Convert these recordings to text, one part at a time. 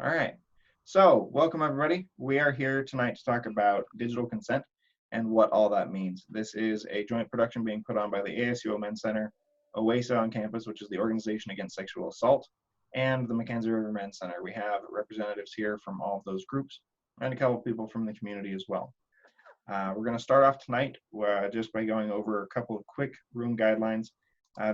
All right. So, welcome everybody. We are here tonight to talk about digital consent and what all that means. This is a joint production being put on by the ASUOMC Center, OASA on campus, which is the Organization Against Sexual Assault, and the McKenzie River Men's Center. We have representatives here from all of those groups and a couple of people from the community as well. We're going to start off tonight just by going over a couple of quick room guidelines.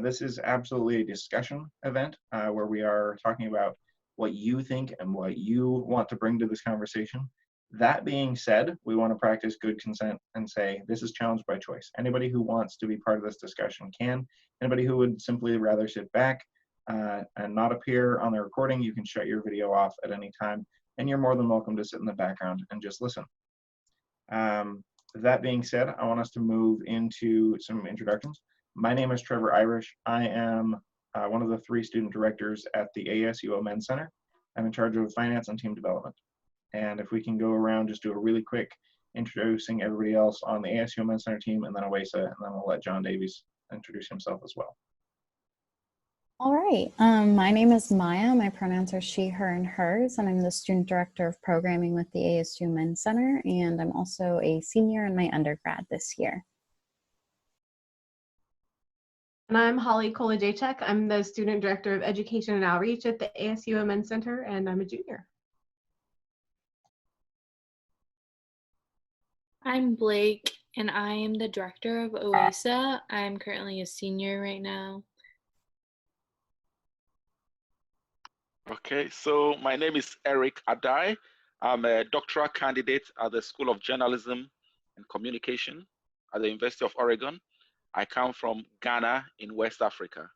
This is absolutely a discussion event where we are talking about what you think and what you want to bring to this conversation. That being said, we want to practice good consent and say this is challenge by choice. Anybody who wants to be part of this discussion can. Anybody who would simply rather sit back and not appear on the recording, you can shut your video off at any time, and you're more than welcome to sit in the background and just listen. That being said, I want us to move into some introductions. My name is Trevor Irish. I am one of the 3 student directors at the ASUOMC Center. I'm in charge of finance and team development. And if we can go around, just do a really quick introducing everybody else on the ASUOMC Center team, and then OASA, and then we'll let John Davies introduce himself as well. All right, my name is Maya. My pronouns are she, her, and hers, and I'm the student director of programming with the ASUOMC Center, and I'm also a senior in my undergrad this year. And I'm Holly Kolajacek. I'm the Student Director of Education and Outreach at the ASUOMC Center, and I'm a junior. I'm Blake, and I am the Director of OASA. I'm currently a senior right now. Okay, so my name is Eric Adai. I'm a doctoral candidate at the School of Journalism and Communication at the University of Oregon. I come from Ghana in West Africa.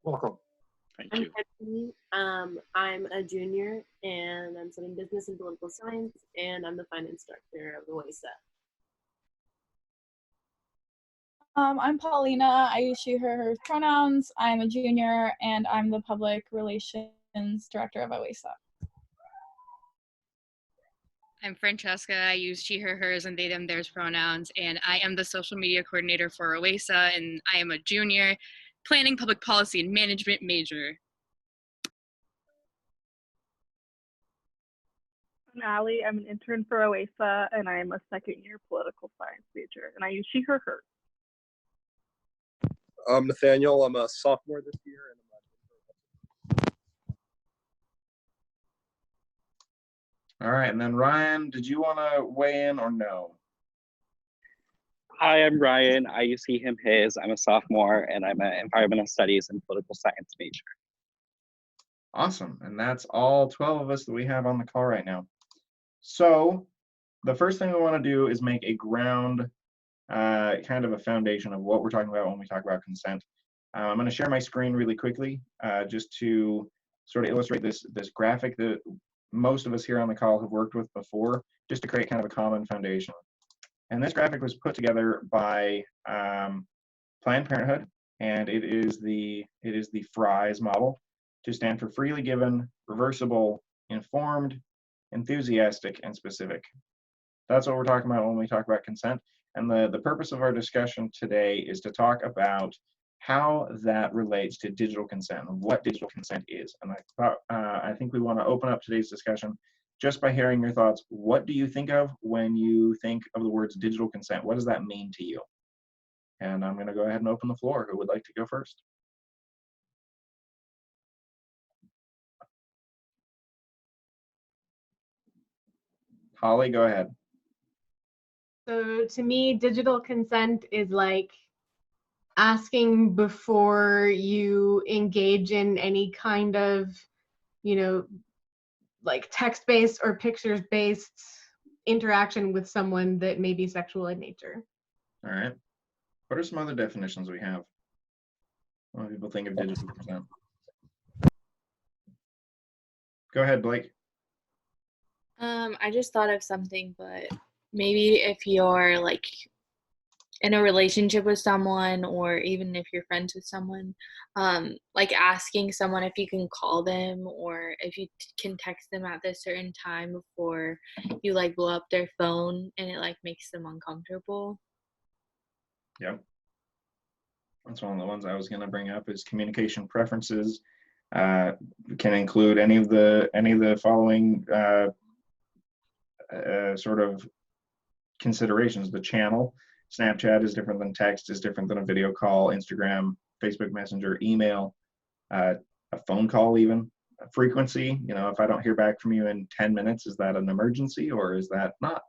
Welcome. Thank you. McKenzie. I'm a junior and I'm studying business and political science, and I'm the finance director of OASA. I'm Paulina. I use she, her pronouns. I'm a junior and I'm the public relations director of OASA. I'm Francesca. I use she, her, hers, and they, them, theirs pronouns, and I am the social media coordinator for OASA, and I am a junior, planning public policy and management major. I'm Allie. I'm an intern for OASA, and I am a second-year political science major, and I use she, her, hers. I'm Nathaniel. I'm a sophomore this year, and All right, and then Ryan, did you want to weigh in or no? Hi, I'm Ryan. I use he, him, his. I'm a sophomore, and I'm an environmental studies and political science major. Awesome, and that's all 12 of us that we have on the call right now. So the first thing we want to do is make a ground, kind of a foundation of what we're talking about when we talk about consent. I'm going to share my screen really quickly just to sort of illustrate this graphic that most of us here on the call have worked with before, just to create kind of a common foundation. And this graphic was put together by Planned Parenthood, and it is the FRIES model, to stand for freely given, reversible, informed, enthusiastic, and specific. That's what we're talking about when we talk about consent. And the purpose of our discussion today is to talk about how that relates to digital consent and what digital consent is. And I think we want to open up today's discussion just by hearing your thoughts. What do you think of when you think of the words digital consent? What does that mean to you? And I'm going to go ahead and open the floor. Who would like to go first? Holly, go ahead. So to me, digital consent is like asking before you engage in any kind of, like text-based or pictures-based interaction with someone that may be sexual in nature. All right. What are some other definitions we have when people think of digital consent? Go ahead, Blake. I just thought of something, but maybe if you're like in a relationship with someone, or even if you're friends with someone, like asking someone if you can call them or if you can text them at this certain time before you like blow up their phone and it like makes them uncomfortable. Yep. That's one of the ones I was going to bring up is communication preferences. Can include any of the following sort of considerations. The channel, Snapchat is different than text, is different than a video call, Instagram, Facebook Messenger, email, a phone call even. Frequency, you know, if I don't hear back from you in 10 minutes, is that an emergency or is that not?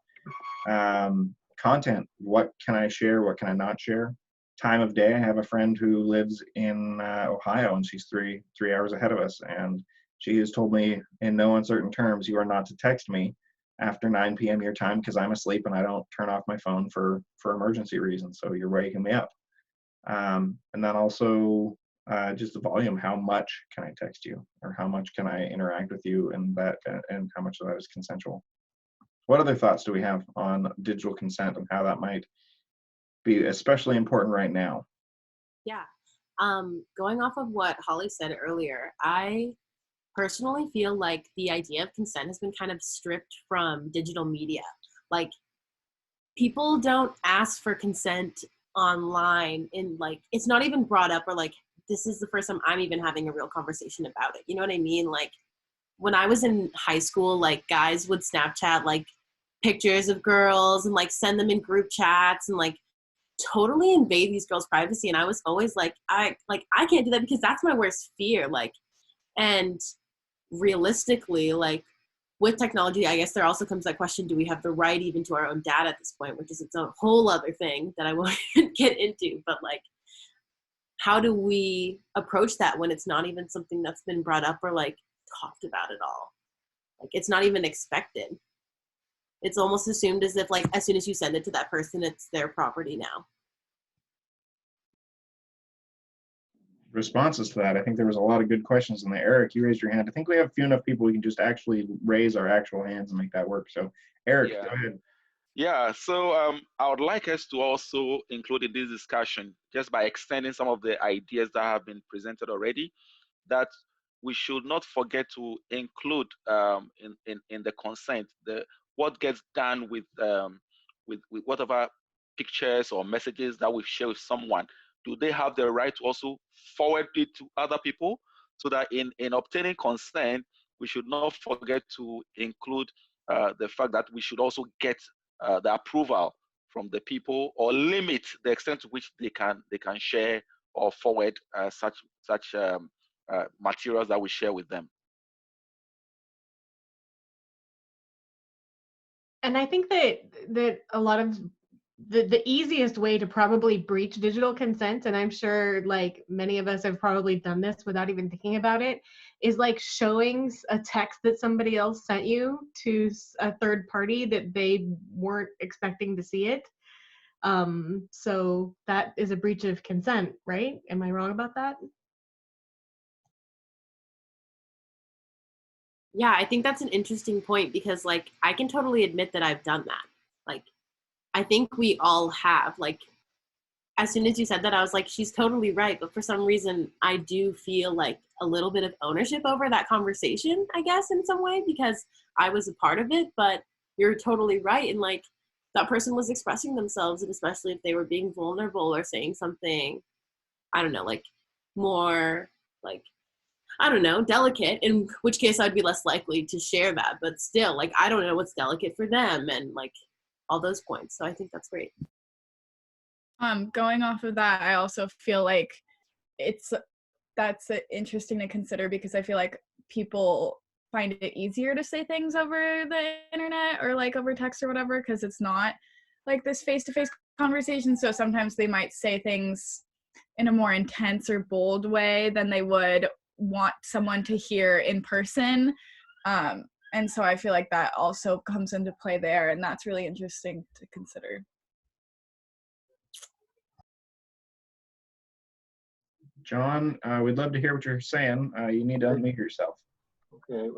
Content, what can I share, what can I not share? Time of day, I have a friend who lives in Ohio, and she's three hours ahead of us, and she has told me in no uncertain terms, you are not to text me after 9 p.m. your time because I'm asleep and I don't turn off my phone for emergency reasons, so you're waking me up. And then also just the volume, how much can I text you, or how much can I interact with you, and how much of that is consensual. What other thoughts do we have on digital consent and how that might be especially important right now? Yeah. Going off of what Holly said earlier, I personally feel like the idea of consent has been kind of stripped from digital media. Like, people don't ask for consent online, and like, it's not even brought up, or like, this is the first time I'm even having a real conversation about it. You know what I mean? Like, when I was in high school, like, guys would Snapchat like pictures of girls and like send them in group chats and like totally invade these girls' privacy. And I was always like, I can't do that because that's my worst fear. Like, and realistically, like, with technology, I guess there also comes that question, do we have the right even to our own data at this point, which is its own whole other thing that I won't even get into. But like, how do we approach that when it's not even something that's been brought up or like talked about at all? Like, it's not even expected. It's almost assumed as if like, as soon as you send it to that person, it's their property now. Responses to that, I think there was a lot of good questions in there. Eric, you raised your hand. I think we have a few enough people we can just actually raise our actual hands and make that work. So Eric, go ahead. Yeah, so I would like us to also include in this discussion, just by extending some of the ideas that have been presented already, that we should not forget to include in the consent what gets done with whatever pictures or messages that we share with someone. Do they have the right to also forward it to other people? So that in obtaining consent, we should not forget to include the fact that we should also get the approval from the people, or limit the extent to which they can share or forward such materials that we share with them. And I think that a lot of the easiest way to probably breach digital consent, and I'm sure like many of us have probably done this without even thinking about it, is like showing a text that somebody else sent you to a third party that they weren't expecting to see it. So that is a breach of consent, right? Am I wrong about that? Yeah, I think that's an interesting point, because like, I can totally admit that I've done that. Like, I think we all have. Like, as soon as you said that, I was like, she's totally right. But for some reason, I do feel like a little bit of ownership over that conversation, I guess, in some way, because I was a part of it. But you're totally right. And like, that person was expressing themselves, and especially if they were being vulnerable or saying something, I don't know, like more like, I don't know, delicate, in which case I'd be less likely to share that. But still, like, I don't know what's delicate for them, and like all those points. So I think that's great. Going off of that, I also feel like that's interesting to consider, because I feel like people find it easier to say things over the internet or like over text or whatever, because it's not like this face-to-face conversation. So sometimes they might say things in a more intense or bold way than they would want someone to hear in person. And so I feel like that also comes into play there, and that's really interesting to consider. John, we'd love to hear what you're saying. You need to unmute yourself. Okay.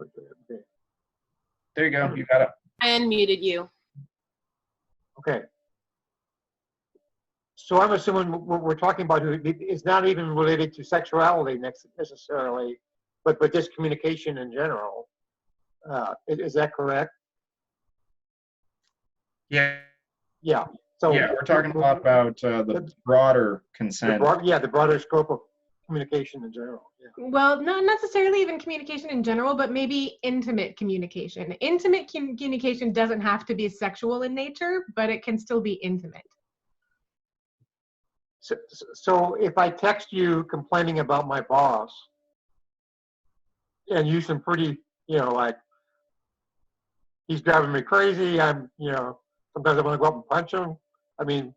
There you go. You got it. I unmuted you. Okay. So I'm assuming what we're talking about is not even related to sexuality necessarily, but just communication in general. Is that correct? Yeah. Yeah. So yeah, we're talking a lot about the broader consent. The broader scope of communication in general. Yeah. Well, not necessarily even communication in general, but maybe intimate communication. Intimate communication doesn't have to be sexual in nature, but it can still be intimate. So if I text you complaining about my boss and use some pretty, like, he's driving me crazy, sometimes I want to go up and punch him. I mean,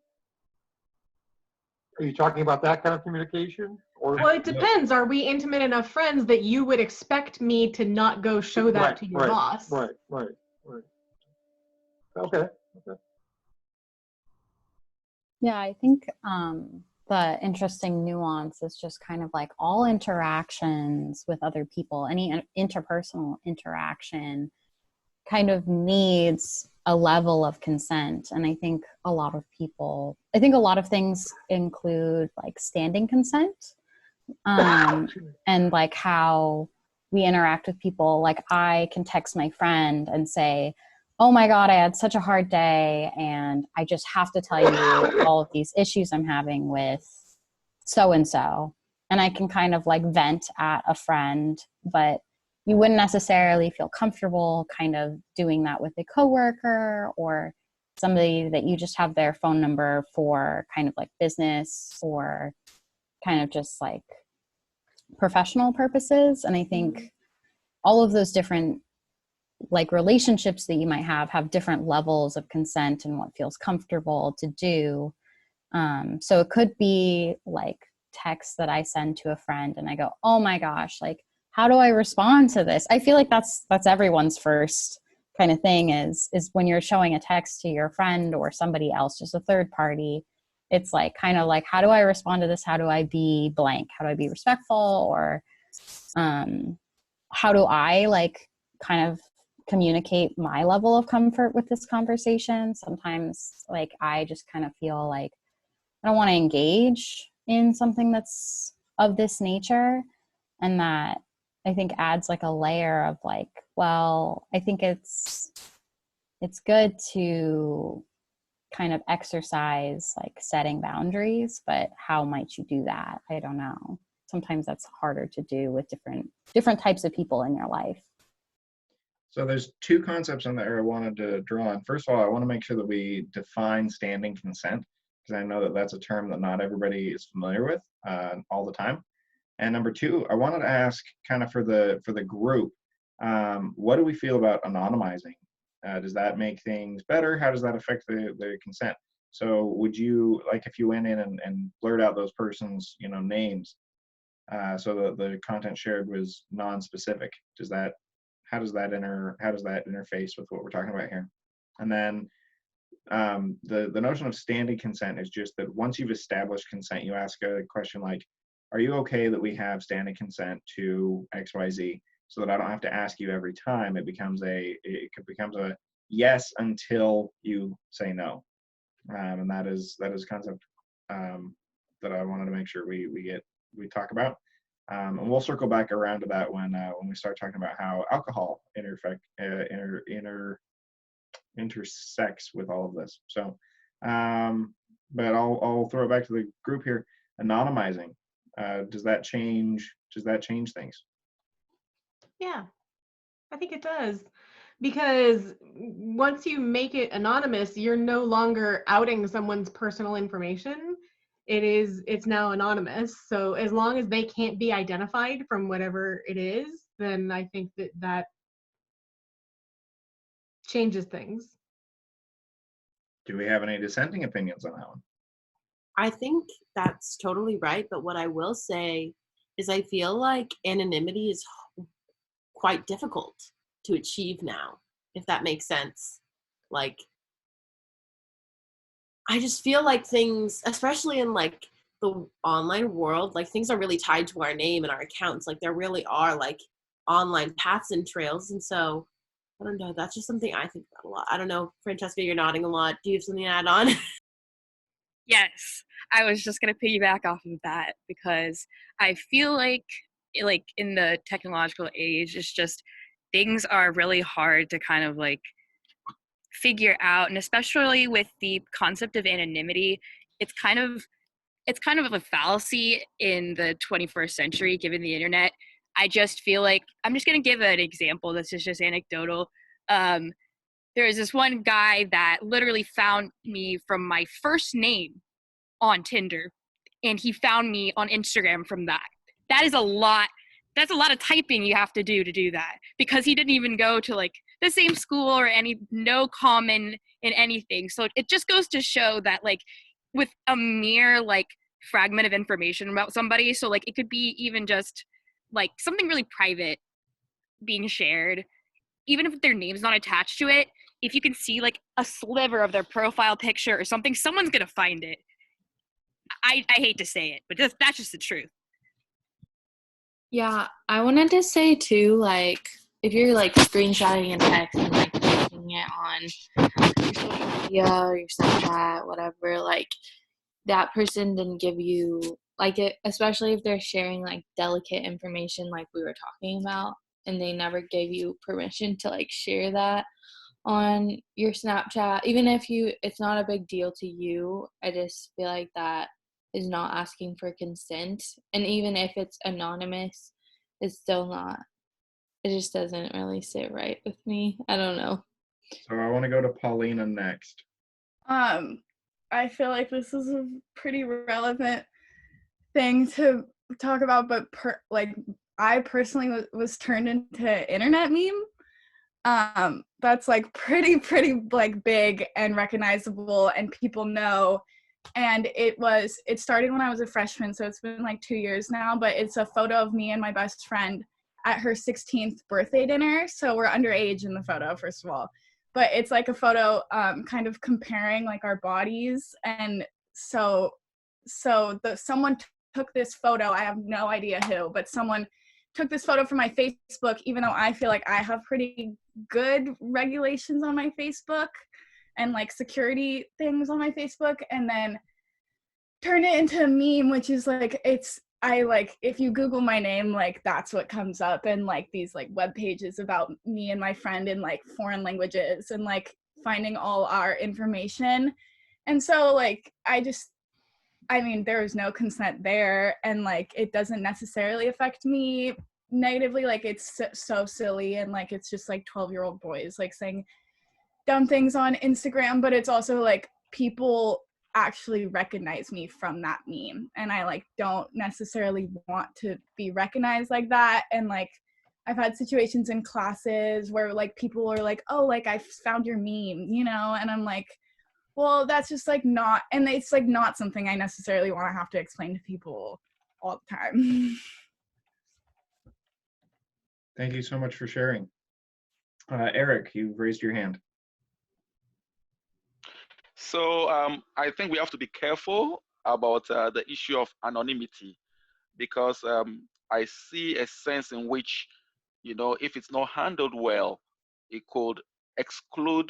are you talking about that kind of communication? Or Well, it depends. Are we intimate enough friends that you would expect me to not go show that to your boss? Right. Okay. Yeah, I think the interesting nuance is just kind of like all interactions with other people, any interpersonal interaction kind of needs a level of consent. And I think a lot of things include like standing consent, and like how we interact with people. Like I can text my friend and say, oh my God, I had such a hard day and I just have to tell you all of these issues I'm having with so-and-so. And I can kind of like vent at a friend, but you wouldn't necessarily feel comfortable kind of doing that with a coworker or somebody that you just have their phone number for kind of like business or kind of just like professional purposes. And I think all of those different like relationships that you might have different levels of consent and what feels comfortable to do. So it could be like text that I send to a friend and I go, oh my gosh, like, how do I respond to this? I feel like that's everyone's first kind of thing is when you're showing a text to your friend or somebody else, just a third party, it's like kind of like, how do I respond to this? How do I be blank? How do I be respectful? Or how do I like kind of communicate my level of comfort with this conversation? Sometimes like I just kind of feel like I don't want to engage in something that's of this nature, and that I think adds like a layer of like, well, I think it's good to kind of exercise like setting boundaries, but how might you do that? I don't know. Sometimes that's harder to do with different types of people in your life. So there's two concepts in there I wanted to draw on. First of all, I want to make sure that we define standing consent, because I know that that's a term that not everybody is familiar with all the time. And number two, I wanted to ask kind of for the group, what do we feel about anonymizing? Does that make things better? How does that affect the consent? So would you, like if you went in and blurred out those persons' names, so the content shared was non-specific, how does that interface with what we're talking about here? And then the notion of standing consent is just that once you've established consent, you ask a question like, are you okay that we have standing consent to XYZ, so that I don't have to ask you every time? It becomes a yes until you say no. And that is a concept that I wanted to make sure we talk about. And we'll circle back around to that when we start talking about how alcohol intersects with all of this. So, but I'll throw it back to the group here. Anonymizing, does that change things? Yeah, I think it does. Because once you make it anonymous, you're no longer outing someone's personal information. It's now anonymous. So as long as they can't be identified from whatever it is, then I think that changes things. Do we have any dissenting opinions on that one? I think that's totally right. But what I will say is I feel like anonymity is quite difficult to achieve now, if that makes sense. Like, I just feel like things, especially in like the online world, like things are really tied to our name and our accounts. Like there really are like online paths and trails. And so I don't know, that's just something I think about a lot. I don't know, Francesca, you're nodding a lot. Do you have something to add on? Yes, I was just going to piggyback off of that because I feel like in the technological age, it's just things are really hard to kind of like figure out. And especially with the concept of anonymity, it's kind of it's kind of a fallacy in the 21st century, given the internet. I just feel like, I'm just going to give an example that's just anecdotal. There is this one guy that literally found me from my first name on Tinder, and he found me on Instagram from that. That is a lot. That's a lot of typing you have to do that, because he didn't even go to like the same school or no common in anything. So it just goes to show that like with a mere like fragment of information about somebody, so like it could be even just like something really private being shared, even if their name's not attached to it, if you can see like a sliver of their profile picture or something, someone's gonna find it. I hate to say it, but that's just the truth. Yeah, I wanted to say too, like, if you're like screenshotting a text and like posting it on your social media or your Snapchat, whatever, like that person didn't give you like it, especially if they're sharing like delicate information like we were talking about, and they never gave you permission to like share that on your Snapchat, even if it's not a big deal to you. I just feel like that is not asking for consent, and even if it's anonymous, it's still not, it just doesn't really sit right with me. I don't know. So I want to go to Paulina next. I feel like this is a pretty relevant thing to talk about, but I personally was turned into internet meme. That's like pretty like big and recognizable, and people know. And it started when I was a freshman, so it's been like 2 years now, but it's a photo of me and my best friend at her 16th birthday dinner. So we're underage in the photo, first of all, but it's like a photo kind of comparing like our bodies. And so someone took this photo, I have no idea who, but someone took this photo from my Facebook, even though I feel like I have pretty good regulations on my Facebook and like security things on my Facebook, and then turn it into a meme, which is like, if you Google my name, like that's what comes up, and like these like web pages about me and my friend in like foreign languages, and like finding all our information. And so like there was no consent there, and like it doesn't necessarily affect me negatively. Like it's so silly, and like it's just like 12-year-old boys like saying dumb things on Instagram, but it's also like people actually recognize me from that meme, and I like don't necessarily want to be recognized like that. And like I've had situations in classes where like people are like, oh, like I found your meme, and I'm like, well, that's just like not, and it's like not something I necessarily want to have to explain to people all the time. Thank you so much for sharing. Eric, you've raised your hand. So I think we have to be careful about the issue of anonymity, because I see a sense in which, if it's not handled well, it could exclude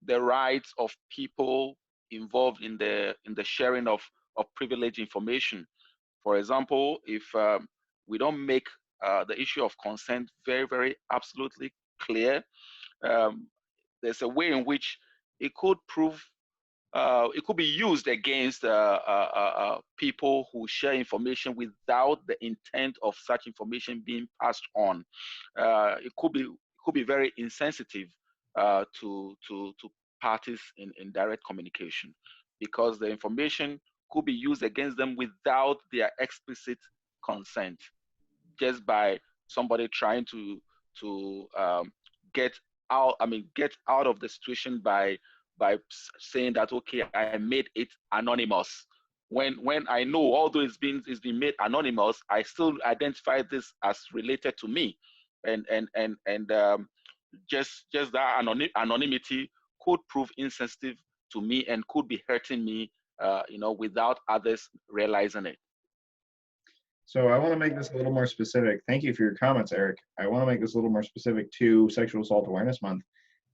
the rights of people involved in the sharing of privileged information. For example, if we don't make the issue of consent very, very absolutely clear, there's a way in which it could be used against people who share information without the intent of such information being passed on. It could be very insensitive to parties in direct communication, because the information could be used against them without their explicit consent, just by somebody trying to get out of the situation by saying that, okay, I made it anonymous. When I know, although it's been made anonymous, I still identify this as related to me, and just that anonymity could prove insensitive to me and could be hurting me, without others realizing it. So I want to make this a little more specific. Thank you for your comments, Eric. I want to make this a little more specific to Sexual Assault Awareness Month,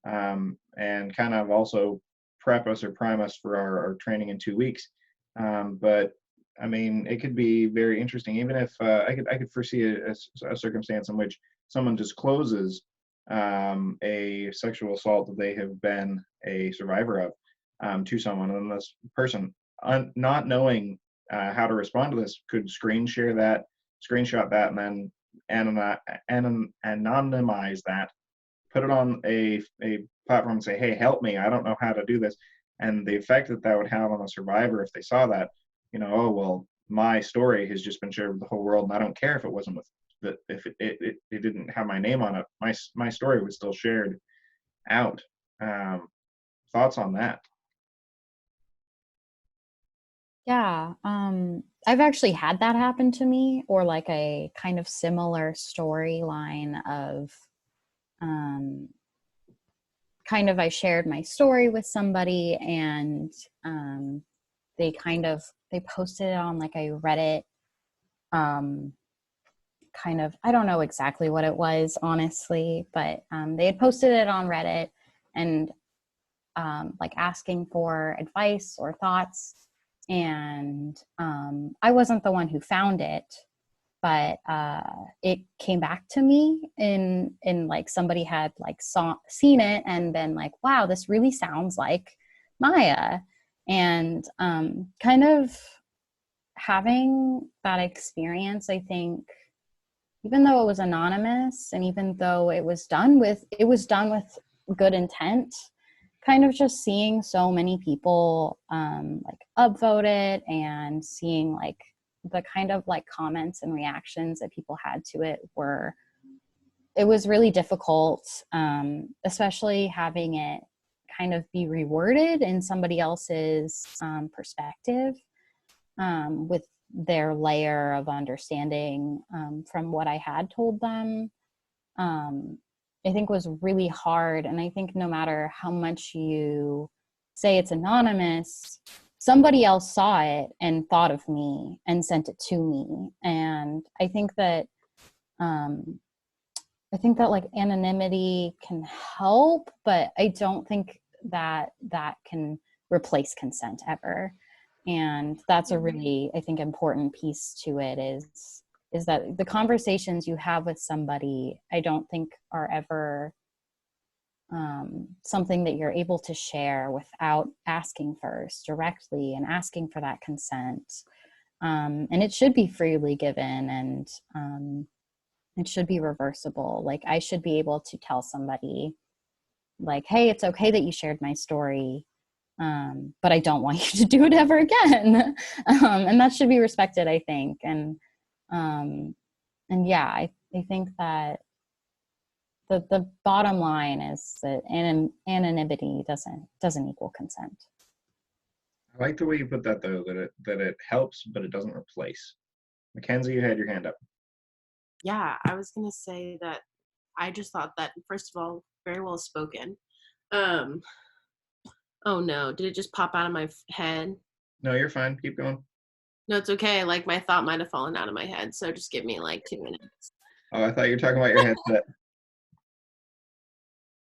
and kind of also prep us or prime us for our training in 2 weeks. But I mean, it could be very interesting, even if I could foresee a circumstance in which someone discloses a sexual assault that they have been a survivor of to someone, and this person, not knowing how to respond to this, could screenshot that, and then anonymize that, put it on a platform and say, hey, help me, I don't know how to do this. And the effect that that would have on the survivor if they saw that, oh, well, my story has just been shared with the whole world, and I don't care if it wasn't if it didn't have my name on it, my story was still shared out. Thoughts on that? Yeah, I've actually had that happen to me, or like a kind of similar storyline of kind of I shared my story with somebody, and they posted it on like a Reddit kind of, I don't know exactly what it was, honestly, but they had posted it on Reddit and like asking for advice or thoughts. And I wasn't the one who found it, but it came back to me in like somebody had like seen it and been like, wow, this really sounds like Maya. And kind of having that experience, I think, even though it was anonymous and even though it was done with good intent, kind of just seeing so many people like upvote it and seeing like the kind of like comments and reactions that people had to it was really difficult, especially having it kind of be reworded in somebody else's perspective, with their layer of understanding from what I had told them, I think was really hard. And I think no matter how much you say it's anonymous, somebody else saw it and thought of me and sent it to me. And I think that like anonymity can help, but I don't think that can replace consent ever. And that's a really, I think, important piece to it is that the conversations you have with somebody, I don't think are ever something that you're able to share without asking first directly and asking for that consent. And it should be freely given, and it should be reversible. Like, I should be able to tell somebody like, hey, it's okay that you shared my story, but I don't want you to do it ever again. And that should be respected, I think. And yeah, I think that the bottom line is that anonymity doesn't equal consent. I like the way you put that, though, that it helps, but it doesn't replace. McKenzie, you had your hand up. Yeah, I was gonna say that I just thought that, first of all, very well spoken. Oh no, did it just pop out of my head? No, you're fine. Keep going. No, it's okay. Like, my thought might have fallen out of my head, so just give me like 2 minutes. Oh, I thought you were talking about your headset.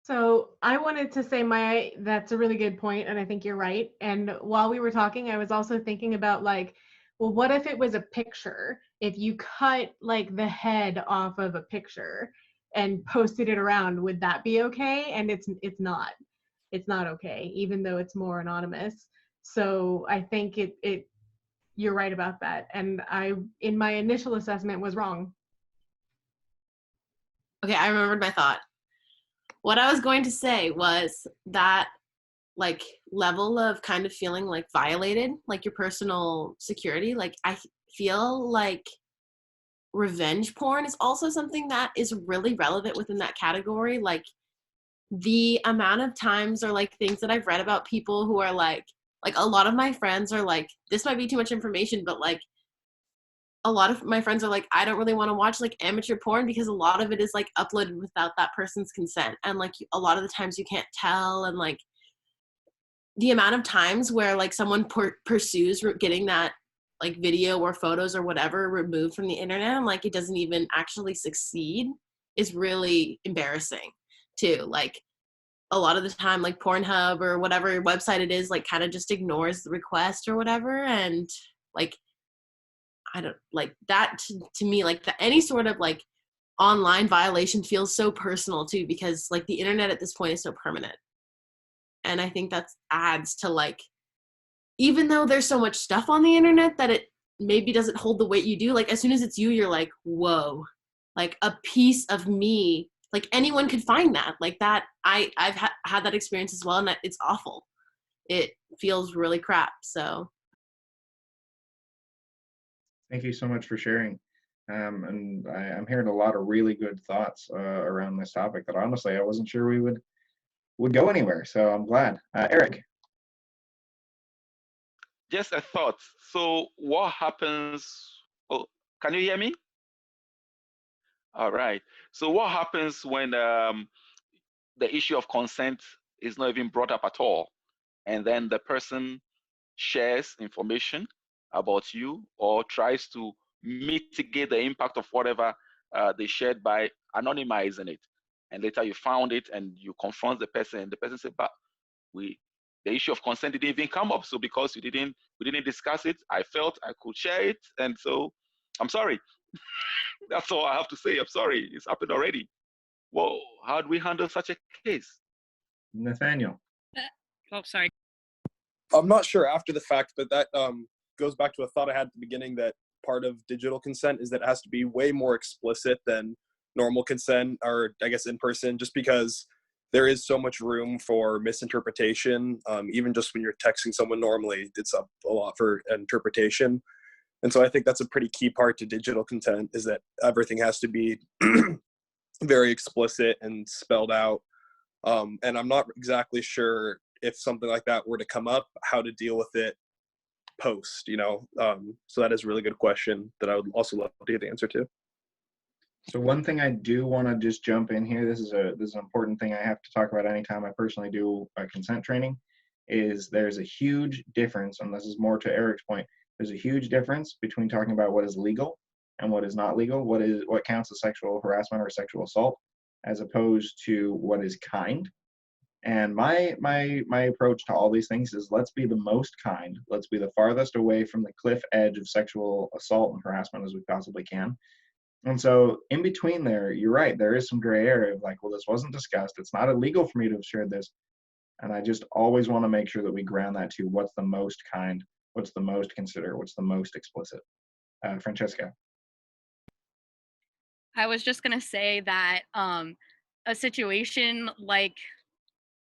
So I wanted to say, that's a really good point, and I think you're right. And while we were talking, I was also thinking about like, well, what if it was a picture? If you cut like the head off of a picture and posted it around, would that be okay? And it's not. It's not okay, even though it's more anonymous. So I think you're right about that. And I, in my initial assessment, was wrong. Okay, I remembered my thought. What I was going to say was that like level of kind of feeling like violated, like your personal security. Like, I feel like revenge porn is also something that is really relevant within that category. Like, the amount of times or like things that I've read about people who are like a lot of my friends are like, this might be too much information, but like a lot of my friends are like, I don't really want to watch like amateur porn because a lot of it is like uploaded without that person's consent. And like a lot of the times you can't tell. And like the amount of times where like someone pursues getting that like video or photos or whatever removed from the internet and like it doesn't even actually succeed is really embarrassing too. Like, a lot of the time, like Pornhub or whatever website it is, like kind of just ignores the request or whatever. And like, I don't like that to me, like any sort of like online violation feels so personal too, because like the internet at this point is so permanent. And I think that adds to like even though there's so much stuff on the internet that it maybe doesn't hold the weight you do, like as soon as it's you, you're like, whoa, like a piece of me, like anyone could find that, like that. I've had that experience as well, and it's awful. It feels really crap. So Thank you so much for sharing. And I'm hearing a lot of really good thoughts around this topic that honestly I wasn't sure we would go anywhere. So I'm glad. Eric. Just a thought. So what happens? Oh, can you hear me? All right. So what happens when the issue of consent is not even brought up at all, and then the person shares information about you or tries to mitigate the impact of whatever they shared by anonymizing it, and later you found it and you confront the person, and the person said, "But the issue of consent didn't even come up. So because we didn't discuss it, I felt I could share it, and so I'm sorry." That's all I have to say. I'm sorry. It's happened already. Well, how do we handle such a case? Nathaniel. Oh, sorry. I'm not sure after the fact, but that goes back to a thought I had at the beginning, that part of digital consent is that it has to be way more explicit than normal consent, or I guess in person, just because there is so much room for misinterpretation. Even just when you're texting someone normally, it's up a lot for interpretation. And so I think that's a pretty key part to digital consent, is that everything has to be very explicit and spelled out. And I'm not exactly sure if something like that were to come up, how to deal with it post, so that is a really good question that I would also love to get the answer to. So one thing I do want to just jump in here, this is an important thing I have to talk about anytime I personally do a consent training, is there's a huge difference, and this is more to Eric's point, there's a huge difference between talking about what is legal and what is not legal, what counts as sexual harassment or sexual assault, as opposed to what is kind. And my approach to all these things is, let's be the most kind. Let's be the farthest away from the cliff edge of sexual assault and harassment as we possibly can. And so in between there, you're right, there is some gray area of like, well, this wasn't discussed. It's not illegal for me to have shared this. And I just always want to make sure that we ground that to what's the most kind, what's the most considerate, what's the most explicit. Francesca. I was just going to say that a situation like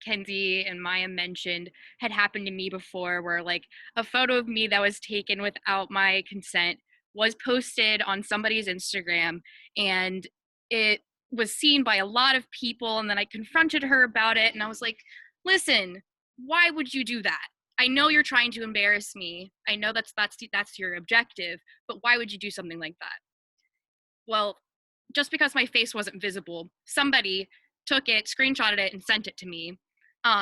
Kenzie and Maya mentioned had happened to me before, where like a photo of me that was taken without my consent was posted on somebody's Instagram, and it was seen by a lot of people, and then I confronted her about it, and I was like, listen, why would you do that? I know you're trying to embarrass me. I know that's your objective, but why would you do something like that? Well, just because my face wasn't visible, somebody took it, screenshotted it, and sent it to me,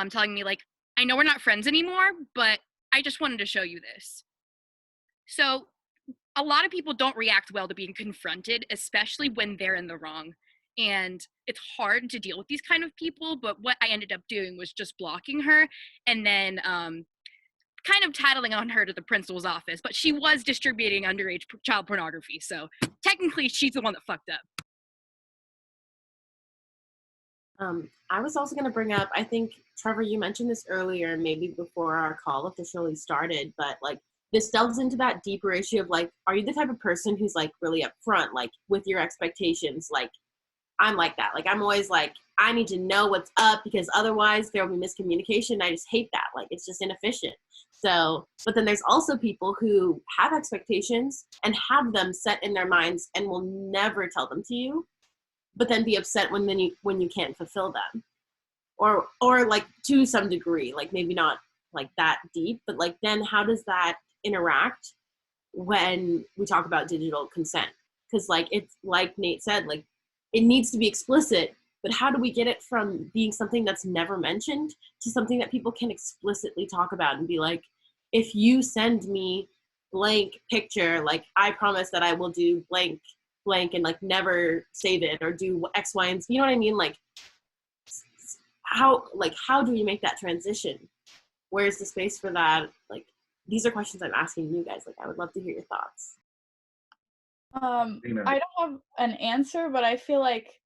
telling me like, I know we're not friends anymore, but I just wanted to show you this. So a lot of people don't react well to being confronted, especially when they're in the wrong. And it's hard to deal with these kind of people, but what I ended up doing was just blocking her, and then kind of tattling on her to the principal's office. But she was distributing underage child pornography, so technically she's the one that fucked up. I was also going to bring up, I think, Trevor, you mentioned this earlier, maybe before our call officially started, but like this delves into that deeper issue of like, are you the type of person who's like really upfront, like with your expectations? Like, I'm like that. Like, I'm always like, I need to know what's up because otherwise there will be miscommunication. I just hate that. Like, it's just inefficient. So, but then there's also people who have expectations and have them set in their minds and will never tell them to you, but then be upset when you can't fulfill them, or like to some degree, like maybe not like that deep, but like then how does that interact when we talk about digital consent? Because like it's like Nate said, like it needs to be explicit, but how do we get it from being something that's never mentioned to something that people can explicitly talk about and be like, if you send me blank picture, like I promise that I will do blank and like never save it or do X, Y, and Z. You know what I mean? Like how do we make that transition? Where's the space for that? Like these are questions I'm asking you guys. Like I would love to hear your thoughts. I don't have an answer, but I feel like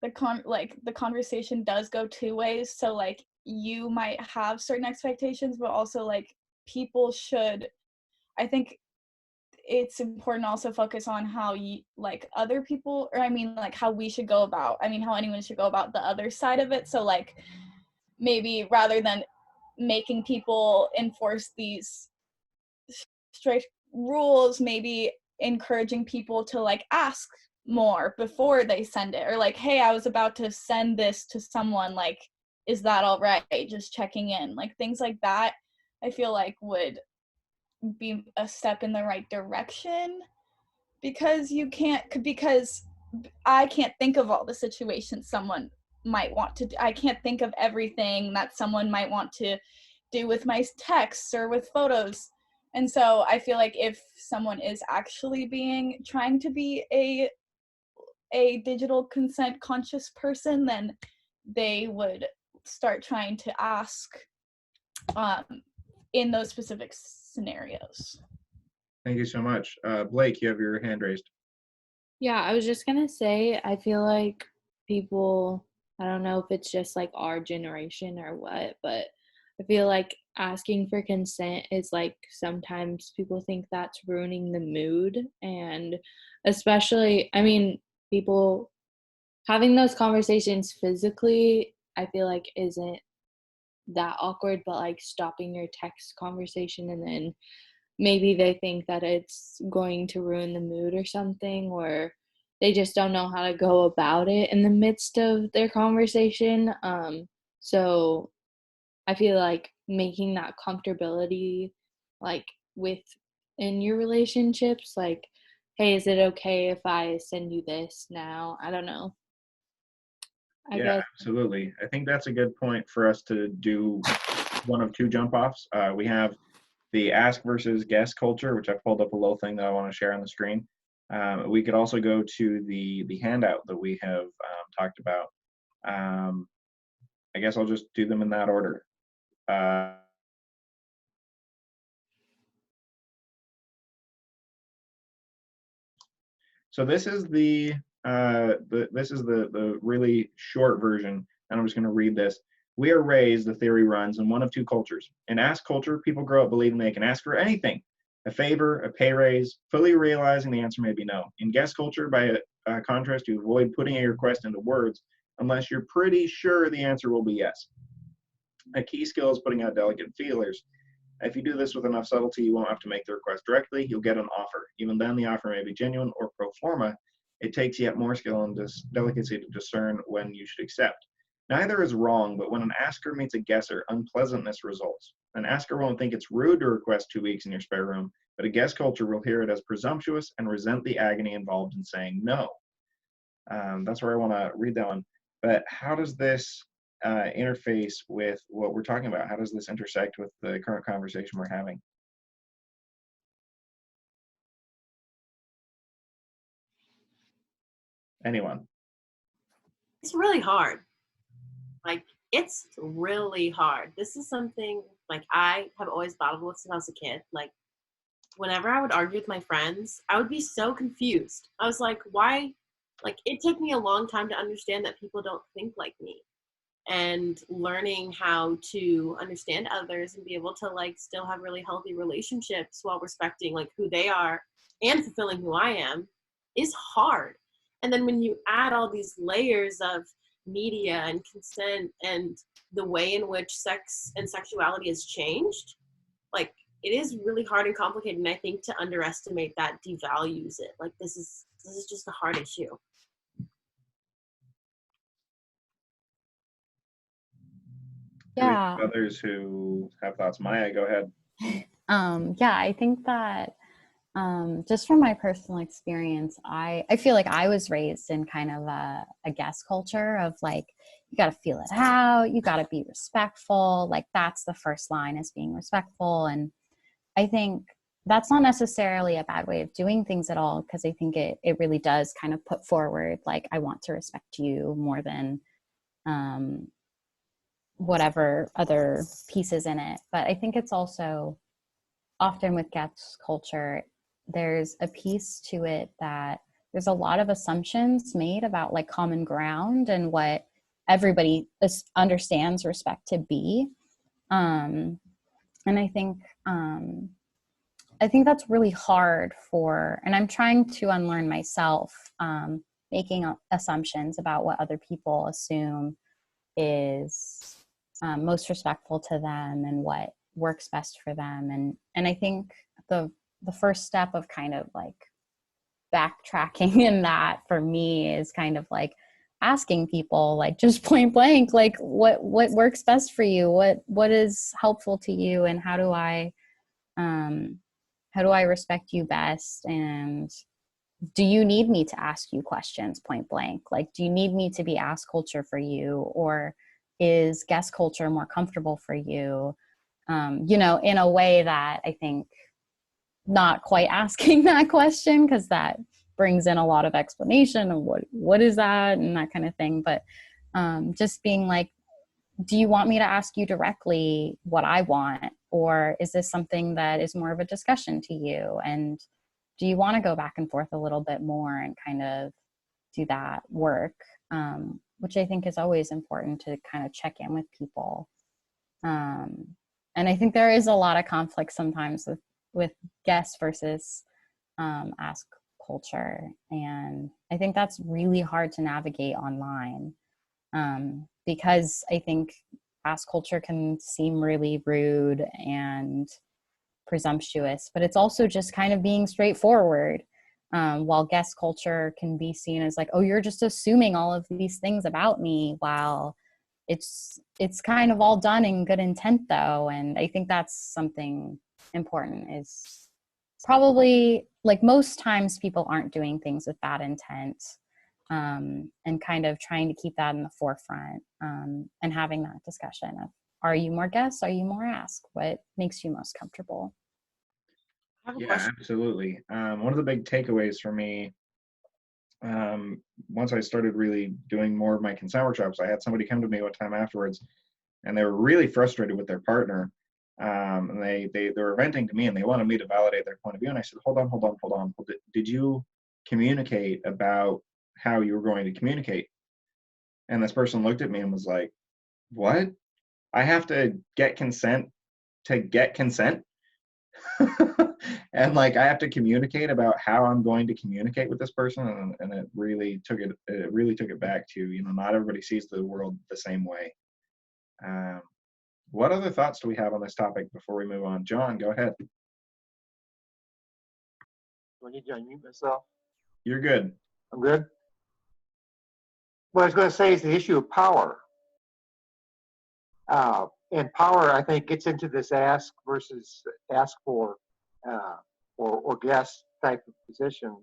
the conversation does go two ways. So like you might have certain expectations, but also like people should, I think it's important to also focus on how like other people, or I mean like how we should go about, I mean how anyone should go about the other side of it. So like maybe rather than making people enforce these strict rules, maybe encouraging people to like ask more before they send it, or like, hey, I was about to send this to someone, like, is that all right? Just checking in, like things like that, I feel like would be a step in the right direction, because I can't think of all the situations someone might want to do. I can't think of everything that someone might want to do with my texts or with photos. And so I feel like if someone is actually trying to be a digital consent conscious person, then they would start trying to ask in those specific scenarios. Thank you so much. Blake, you have your hand raised. Yeah, I was just gonna say, I feel like people, I don't know if it's just like our generation or what, but I feel like asking for consent is like sometimes people think that's ruining the mood. And especially, I mean, people having those conversations physically, I feel like isn't that awkward, but like stopping your text conversation and then maybe they think that it's going to ruin the mood or something, or they just don't know how to go about it in the midst of their conversation. So I feel like making that comfortability, like within your relationships, like, hey, is it okay if I send you this now? I don't know. I Yeah, guess. absolutely. I think that's a good point for us to do one of two jump offs. We have the ask versus guess culture, which I pulled up a little thing that I want to share on the screen. We could also go to the handout that we have talked about. I guess I'll just do them in that order. So this is the really short version, and I'm just going to read this. We are raised, the theory runs, in one of two cultures. In ask culture, people grow up believing they can ask for anything, a favor, a pay raise, fully realizing the answer may be no. In guess culture, by contrast, you avoid putting a request into words unless you're pretty sure the answer will be yes. A key skill is putting out delicate feelers. If you do this with enough subtlety, you won't have to make the request directly. You'll get an offer. Even then, the offer may be genuine or pro forma. It takes yet more skill and delicacy to discern when you should accept. Neither is wrong, but when an asker meets a guesser, unpleasantness results. An asker won't think it's rude to request 2 weeks in your spare room, but a guess culture will hear it as presumptuous and resent the agony involved in saying no. That's where I want to read that one. But how does this interface with what we're talking about? How does this intersect with the current conversation we're having? Anyone? It's really hard. Like, it's really hard. This is something like I have always battled with since I was a kid. Like, whenever I would argue with my friends, I would be so confused. I was like, why? Like, it took me a long time to understand that people don't think like me. And learning how to understand others and be able to like still have really healthy relationships while respecting like who they are and fulfilling who I am is hard. And then when you add all these layers of media and consent and the way in which sex and sexuality has changed, like it is really hard and complicated. And I think to underestimate that devalues it. Like this is just a hard issue. Yeah. Others who have thoughts. Maya, go ahead. Yeah, I think that just from my personal experience, I feel like I was raised in kind of a guess culture of like, you got to feel it out, you got to be respectful. Like that's the first line, is being respectful. And I think that's not necessarily a bad way of doing things at all, because I think it really does kind of put forward like, I want to respect you more than whatever other pieces in it. But I think it's also often with guess culture, there's a piece to it that there's a lot of assumptions made about like common ground and what everybody understands respect to be. And I think that's really hard and I'm trying to unlearn myself, making assumptions about what other people assume is most respectful to them and what works best for them. And I think the first step of kind of like backtracking in that for me is kind of like asking people, like, just point blank, like what works best for you, what is helpful to you, and how do I respect you best, and do you need me to ask you questions point blank? Like, do you need me to be ask culture for you, or is guest culture more comfortable for you? In a way that I think not quite asking that question, because that brings in a lot of explanation of what is that and that kind of thing. But just being like, do you want me to ask you directly what I want, or is this something that is more of a discussion to you? And do you want to go back and forth a little bit more and kind of do that work, which I think is always important to kind of check in with people. And I think there is a lot of conflict sometimes with guests versus ask culture. And I think that's really hard to navigate online, because I think ask culture can seem really rude and presumptuous, but it's also just kind of being straightforward. While guest culture can be seen as like, oh, you're just assuming all of these things about me, while it's kind of all done in good intent though. And I think that's something important, is probably like most times people aren't doing things with bad intent, and kind of trying to keep that in the forefront, and having that discussion of, are you more guest? Are you more ask? What makes you most comfortable? I have a Yeah, question. absolutely. One of the big takeaways for me, once I started really doing more of my consent workshops, I had somebody come to me one time afterwards, and they were really frustrated with their partner. And they were venting to me, and they wanted me to validate their point of view. And I said, hold on. Did you communicate about how you were going to communicate? And this person looked at me and was like, what? I have to get consent to get consent? And like, I have to communicate about how I'm going to communicate with this person. And it really took it back to, not everybody sees the world the same way. What other thoughts do we have on this topic before we move on? John, go ahead. Do I need to unmute myself? You're good. I'm good. What I was going to say is the issue of power. And power, I think, gets into this ask versus ask for, or guess type of position.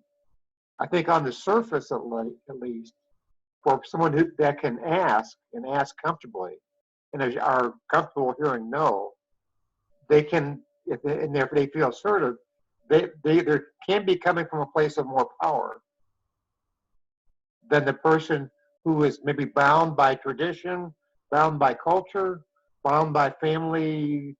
I think on the surface, at least, for someone that can ask and ask comfortably, and are comfortable hearing no, they can, if they feel assertive, they can be coming from a place of more power than the person who is maybe bound by tradition, bound by culture, bound by family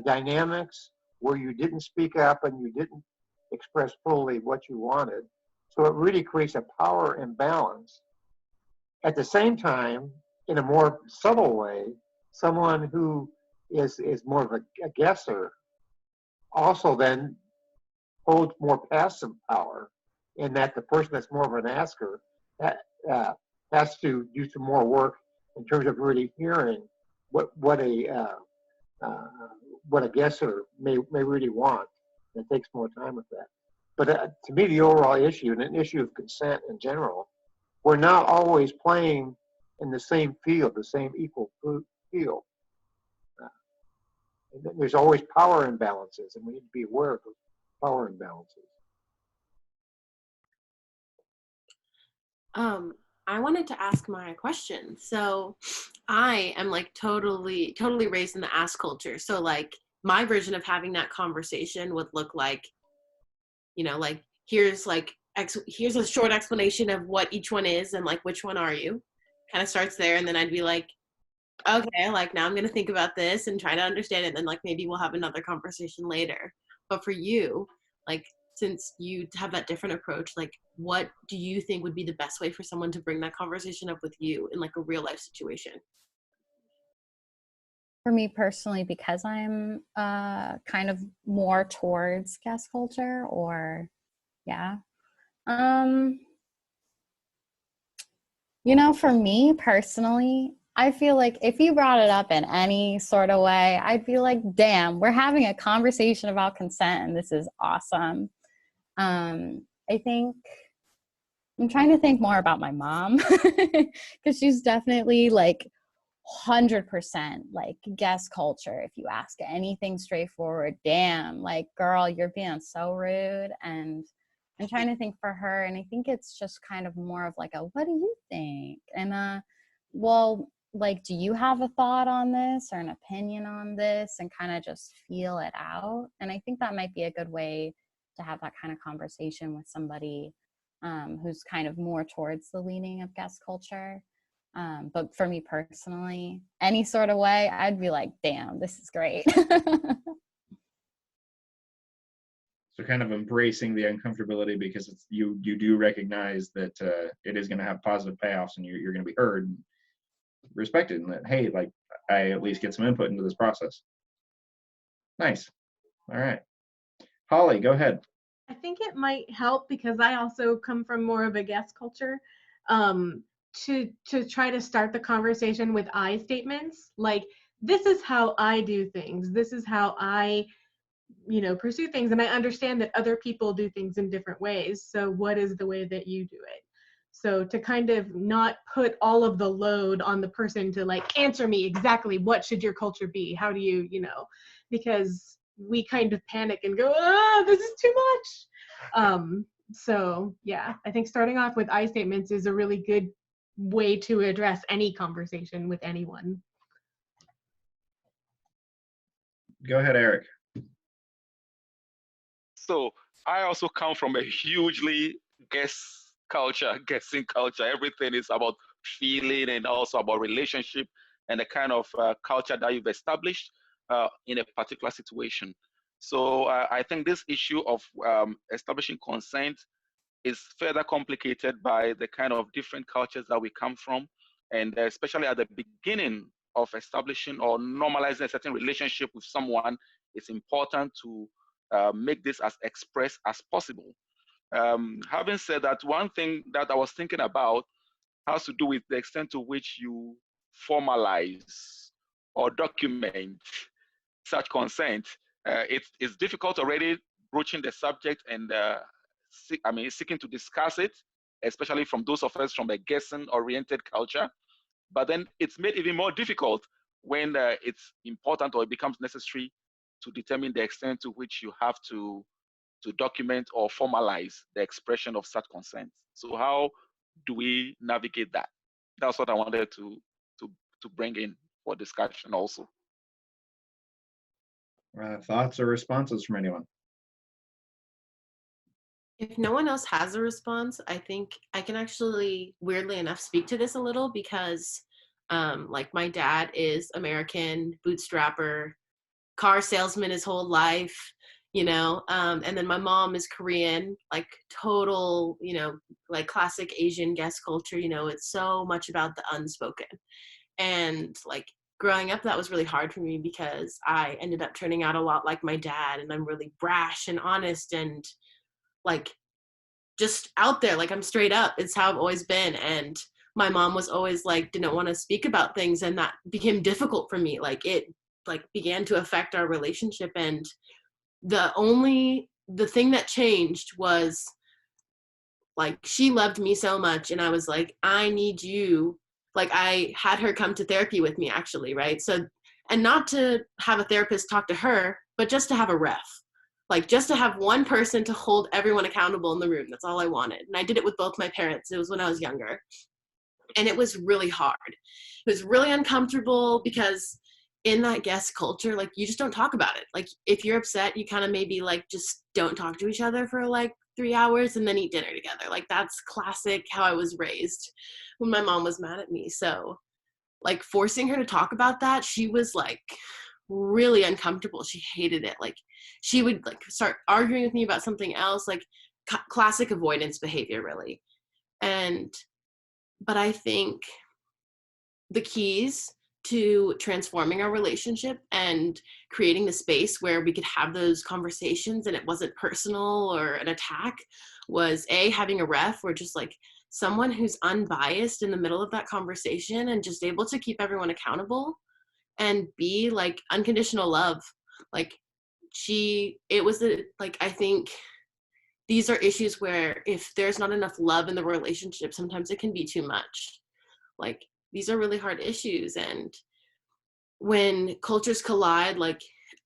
dynamics, where you didn't speak up and you didn't express fully what you wanted. So it really creates a power imbalance. At the same time, in a more subtle way, someone who is more of a guesser also then holds more passive power, in that the person that's more of an asker has to do some more work in terms of really hearing what a guesser may really want. It takes more time with that. But to me, the overall issue, and an issue of consent in general, we're not always playing in the same field, the same equal field. There's always power imbalances, and we need to be aware of those power imbalances. I wanted to ask my question. So I am like totally raised in the ask culture. So like my version of having that conversation would look like, like here's a short explanation of what each one is and like which one are you. Kind of starts there, and then I'd be like, okay, like now I'm gonna think about this and try to understand it, and then like maybe we'll have another conversation later. But for you, like, since you have that different approach, like what do you think would be the best way for someone to bring that conversation up with you in like a real life situation? For me personally, because I'm kind of more towards guest culture, or yeah. You know, for me personally, I feel like if you brought it up in any sort of way, I'd be like, damn, we're having a conversation about consent and this is awesome. I think I'm trying to think more about my mom because she's definitely like 100% like guest culture. If you ask anything straightforward, damn, like, girl, you're being so rude. And I'm trying to think for her, and I think it's just kind of more of like a, what do you think? And well, like, do you have a thought on this or an opinion on this, and kind of just feel it out? And I think that might be a good way to have that kind of conversation with somebody who's kind of more towards the leaning of guest culture. But for me personally, any sort of way, I'd be like, damn, this is great. So kind of embracing the uncomfortability because it's you do recognize that it is going to have positive payoffs, and you're going to be heard and respected, and that, hey, like, I at least get some input into this process. Nice. All right. Holly, go ahead. I think it might help, because I also come from more of a guest culture, to try to start the conversation with I statements, like, this is how I do things, this is how I, pursue things, and I understand that other people do things in different ways, so what is the way that you do it? So to kind of not put all of the load on the person to like answer me exactly what should your culture be, how do you, because we kind of panic and go, this is too much. So yeah, I think starting off with I statements is a really good way to address any conversation with anyone. Go ahead, Eric. So I also come from a hugely guessing culture. Everything is about feeling and also about relationship and the kind of culture that you've established in a particular situation. So I think this issue of establishing consent is further complicated by the kind of different cultures that we come from, and especially at the beginning of establishing or normalizing a certain relationship with someone, it's important to make this as express as possible. Having said that, one thing that I was thinking about has to do with the extent to which you formalize or document such consent. It's difficult already broaching the subject and seeking to discuss it, especially from those of us from a guessing-oriented culture. But then it's made even more difficult when it's important or it becomes necessary to determine the extent to which you have to document or formalize the expression of such consent. So how do we navigate that? That's what I wanted to bring in for discussion also. Thoughts or responses from anyone? If no one else has a response, I think I can actually, weirdly enough, speak to this a little, because like, my dad is American, bootstrapper, car salesman his whole life, and then my mom is Korean, like total, like classic Asian guest culture, it's so much about the unspoken. And like, growing up, that was really hard for me because I ended up turning out a lot like my dad, and I'm really brash and honest and like just out there, like I'm straight up. It's how I've always been. And my mom was always like, didn't want to speak about things, and that became difficult for me. Like, it like began to affect our relationship, and the thing that changed was like, she loved me so much, and I was like, I need you. Like, I had her come to therapy with me, actually, right? So, and not to have a therapist talk to her, but just to have a ref. Like, just to have one person to hold everyone accountable in the room. That's all I wanted. And I did it with both my parents. It was when I was younger. And it was really hard. It was really uncomfortable because in that guest culture, like, you just don't talk about it. Like, if you're upset, you kind of maybe like just don't talk to each other for like 3 hours and then eat dinner together. Like, that's classic how I was raised when my mom was mad at me. So like, forcing her to talk about that, she was like really uncomfortable. She hated it. Like, she would like start arguing with me about something else, like classic avoidance behavior, really. But I think the keys to transforming our relationship and creating the space where we could have those conversations and it wasn't personal or an attack was having a ref or just like someone who's unbiased in the middle of that conversation and just able to keep everyone accountable, and B, like unconditional love. Like I think these are issues where if there's not enough love in the relationship, sometimes it can be too much. Like these are really hard issues, and when cultures collide, like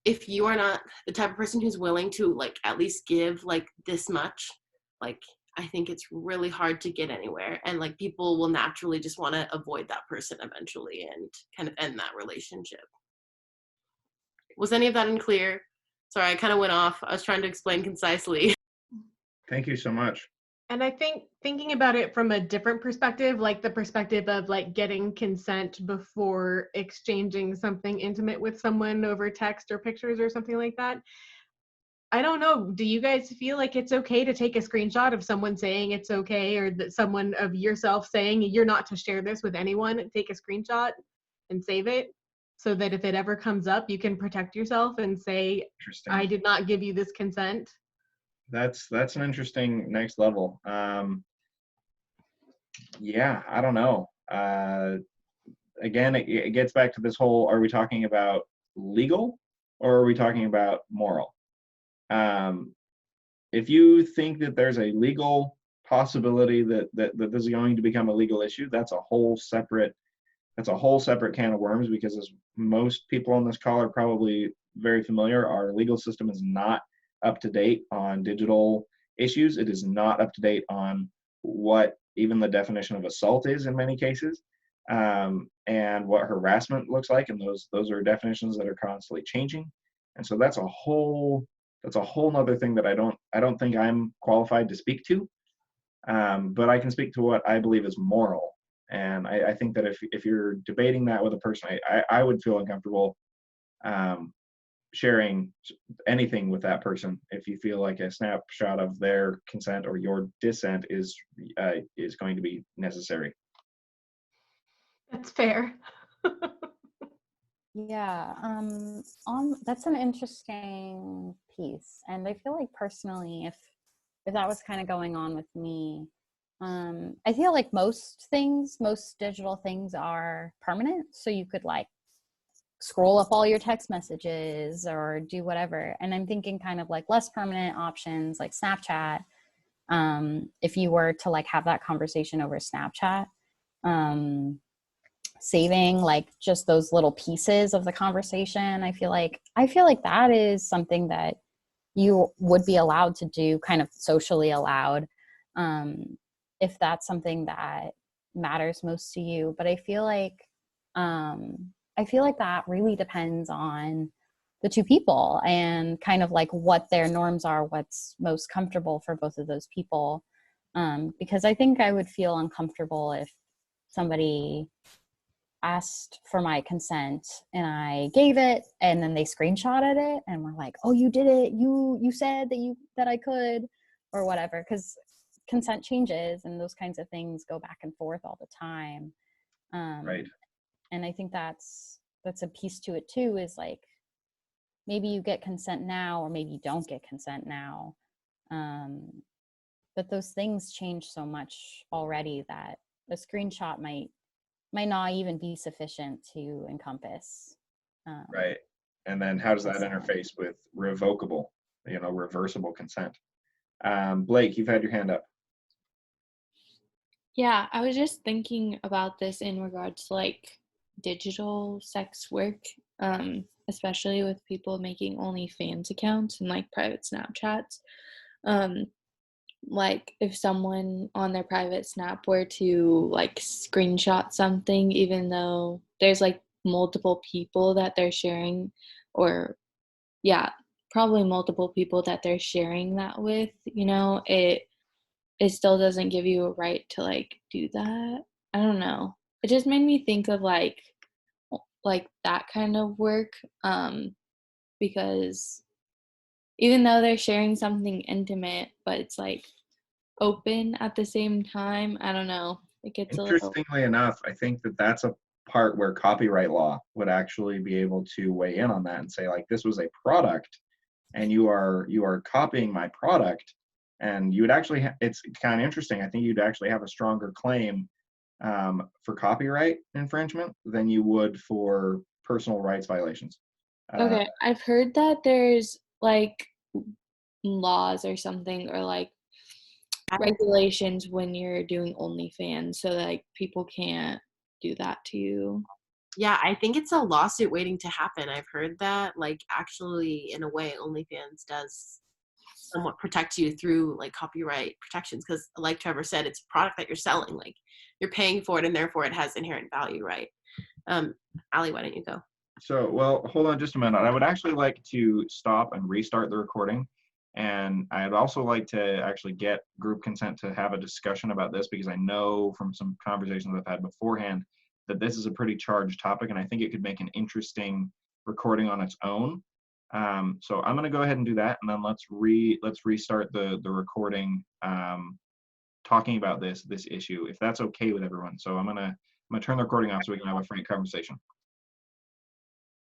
if you are not the type of person who's willing to like at least give like this much, like I think it's really hard to get anywhere, and like people will naturally just want to avoid that person eventually and kind of end that relationship. Was any of that unclear? Sorry, I kind of went off. I was trying to explain concisely. Thank you so much. And I think thinking about it from a different perspective, like the perspective of like getting consent before exchanging something intimate with someone over text or pictures or something like that. I don't know. Do you guys feel like it's okay to take a screenshot of someone saying it's okay, or that someone of yourself saying you're not to share this with anyone? Take a screenshot and save it so that if it ever comes up, you can protect yourself and say, I did not give you this consent. That's an interesting next level. Yeah, I don't know. Again, it gets back to this whole, are we talking about legal or are we talking about moral? If you think that there's a legal possibility that this is going to become a legal issue, that's a whole separate can of worms, because as most people on this call are probably very familiar, our legal system is not up to date on digital issues. It is not up to date on what even the definition of assault is in many cases, and what harassment looks like, and those are definitions that are constantly changing. And so that's a whole nother thing that I don't think I'm qualified to speak to, but I can speak to what I believe is moral. And I think that if you're debating that with a person, I would feel uncomfortable sharing anything with that person if you feel like a snapshot of their consent or your dissent is going to be necessary. That's fair. Yeah, that's an interesting piece, and I feel like personally, if that was kind of going on with me, I feel like most digital things are permanent, so you could like scroll up all your text messages or do whatever. And I'm thinking kind of like less permanent options like Snapchat. If you were to like have that conversation over Snapchat, saving like just those little pieces of the conversation, I feel like that is something that you would be allowed to do, kind of socially allowed, if that's something that matters most to you. But I feel like that really depends on the two people and kind of like what their norms are, what's most comfortable for both of those people. Because I think I would feel uncomfortable if somebody asked for my consent and I gave it and then they screenshotted it and were like, oh, you did it. You said that I could, or whatever. Because consent changes and those kinds of things go back and forth all the time. Right. And I think that's a piece to it too, is like maybe you get consent now or maybe you don't get consent now. But those things change so much already that a screenshot might not even be sufficient to encompass. Right. And then how does that interface with revocable, reversible consent? Blake, you've had your hand up. Yeah, I was just thinking about this in regards to like digital sex work, especially with people making OnlyFans accounts and like private Snapchats. Like if someone on their private Snap were to like screenshot something, even though there's like multiple people that they're sharing, or yeah, probably multiple people that they're sharing that with, it still doesn't give you a right to like do that. I don't know. It just made me think of like that kind of work, because even though they're sharing something intimate, but it's like open at the same time. I don't know. It gets Interestingly enough, I think that's a part where copyright law would actually be able to weigh in on that and say, like, this was a product and you are copying my product, and you would actually it's kind of interesting. I think you'd actually have a stronger claim for copyright infringement than you would for personal rights violations. Okay, I've heard that there's like laws or something, or like regulations when you're doing OnlyFans, so like people can't do that to you. Yeah, I think it's a lawsuit waiting to happen. I've heard that, like, actually, in a way, OnlyFans does somewhat protect you through like copyright protections, because, like Trevor said, it's a product that you're selling. Like, you're paying for it, and therefore it has inherent value, right? Ali, why don't you go? So, well, hold on just a minute. I would actually like to stop and restart the recording. And I'd also like to actually get group consent to have a discussion about this, because I know from some conversations I've had beforehand that this is a pretty charged topic, and I think it could make an interesting recording on its own. So I'm going to go ahead and do that, and then let's restart the recording, talking about this issue, if that's okay with everyone. So I'm gonna turn the recording off so we can have a frank conversation.